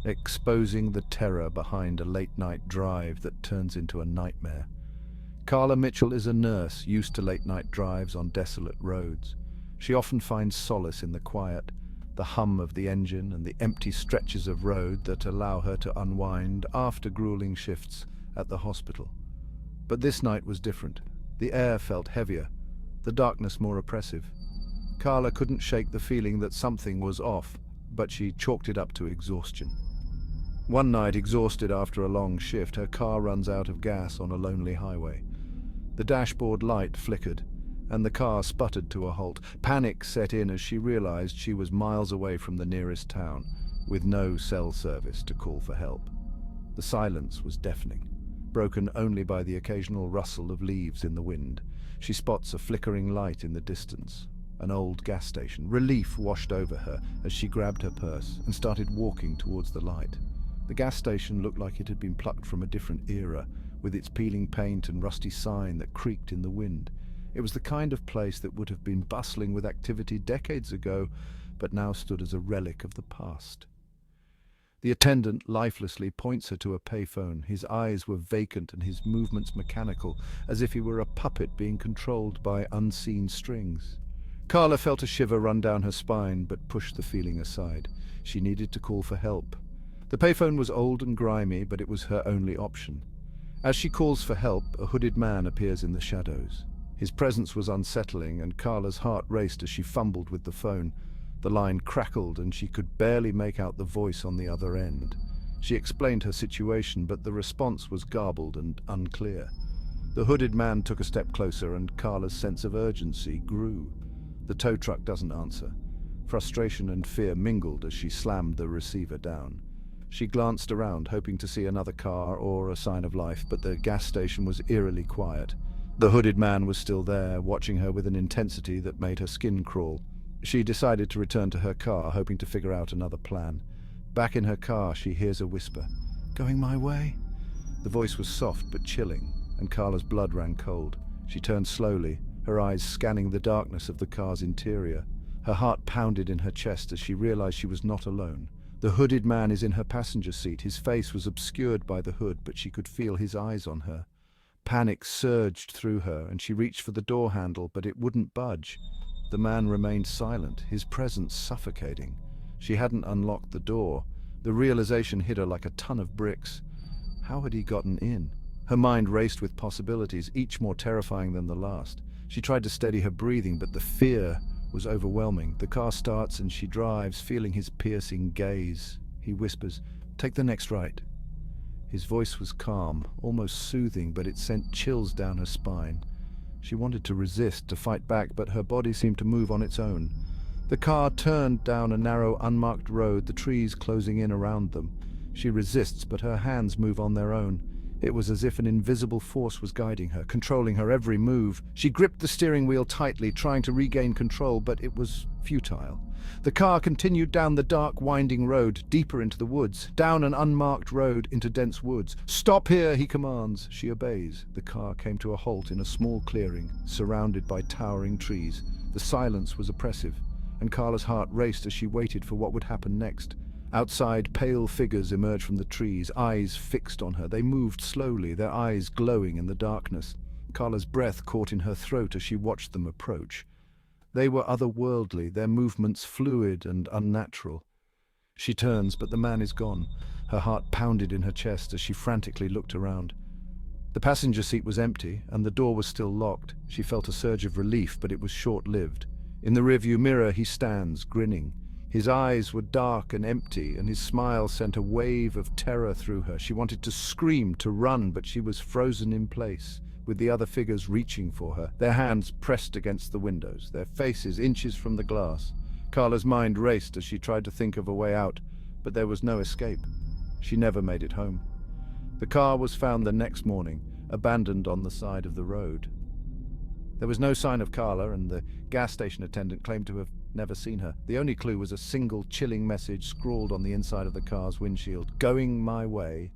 exposing the terror behind a late-night drive that turns into a nightmare. Carla Mitchell is a nurse used to late-night drives on desolate roads. She often finds solace in the quiet, the hum of the engine and the empty stretches of road that allow her to unwind after grueling shifts at the hospital. But this night was different. The air felt heavier, the darkness more oppressive. Carla couldn't shake the feeling that something was off, but she chalked it up to exhaustion. One night, exhausted after a long shift, her car runs out of gas on a lonely highway. The dashboard light flickered, and the car sputtered to a halt. Panic set in as she realized she was miles away from the nearest town, with no cell service to call for help. The silence was deafening, broken only by the occasional rustle of leaves in the wind. She spots a flickering light in the distance, an old gas station. Relief washed over her as she grabbed her purse and started walking towards the light. The gas station looked like it had been plucked from a different era, with its peeling paint and rusty sign that creaked in the wind. It was the kind of place that would have been bustling with activity decades ago, but now stood as a relic of the past. The attendant lifelessly points her to a payphone. His eyes were vacant and his movements mechanical, as if he were a puppet being controlled by unseen strings. Carla felt a shiver run down her spine, but pushed the feeling aside. She needed to call for help. The payphone was old and grimy, but it was her only option. As she calls for help, a hooded man appears in the shadows. His presence was unsettling, and Carla's heart raced as she fumbled with the phone. The line crackled, and she could barely make out the voice on the other end. She explained her situation, but the response was garbled and unclear. The hooded man took a step closer, and Carla's sense of urgency grew. The tow truck doesn't answer. Frustration and fear mingled as she slammed the receiver down. She glanced around, hoping to see another car or a sign of life, but the gas station was eerily quiet. The hooded man was still there, watching her with an intensity that made her skin crawl. She decided to return to her car, hoping to figure out another plan. Back in her car, she hears a whisper. "Going my way?" The voice was soft but chilling, and Carla's blood ran cold. She turned slowly, her eyes scanning the darkness of the car's interior. Her heart pounded in her chest as she realized she was not alone. The hooded man is in her passenger seat. His face was obscured by the hood, but she could feel his eyes on her. Panic surged through her, and she reached for the door handle, but it wouldn't budge. The man remained silent, his presence suffocating. She hadn't unlocked the door. The realization hit her like a ton of bricks. How had he gotten in? Her mind raced with possibilities, each more terrifying than the last. She tried to steady her breathing, but the fear was overwhelming. The car starts and she drives, feeling his piercing gaze. He whispers, "Take the next right." His voice was calm, almost soothing, but it sent chills down her spine. She wanted to resist, to fight back, but her body seemed to move on its own. The car turned down a narrow, unmarked road, the trees closing in around them. She resists, but her hands move on their own. It was as if an invisible force was guiding her, controlling her every move. She gripped the steering wheel tightly, trying to regain control, but it was futile. The car continued down the dark, winding road, deeper into the woods, down an unmarked road into dense woods. "Stop here," he commands. She obeys. The car came to a halt in a small clearing, surrounded by towering trees. The silence was oppressive, and Carla's heart raced as she waited for what would happen next. Outside, pale figures emerged from the trees, eyes fixed on her. They moved slowly, their eyes glowing in the darkness. Carla's breath caught in her throat as she watched them approach. They were otherworldly, their movements fluid and unnatural. She turns, but the man is gone. Her heart pounded in her chest as she frantically looked around. The passenger seat was empty, and the door was still locked. She felt a surge of relief, but it was short-lived. In the rearview mirror, he stands, grinning. His eyes were dark and empty, and his smile sent a wave of terror through her. She wanted to scream, to run, but she was frozen in place, with the other figures reaching for her, their hands pressed against the windows, their faces inches from the glass. Carla's mind raced as she tried to think of a way out, but there was no escape. She never made it home. The car was found the next morning, abandoned on the side of the road. There was no sign of Carla, and the gas station attendant claimed to have never seen her. The only clue was a single chilling message scrawled on the inside of the car's windshield. "Going my way,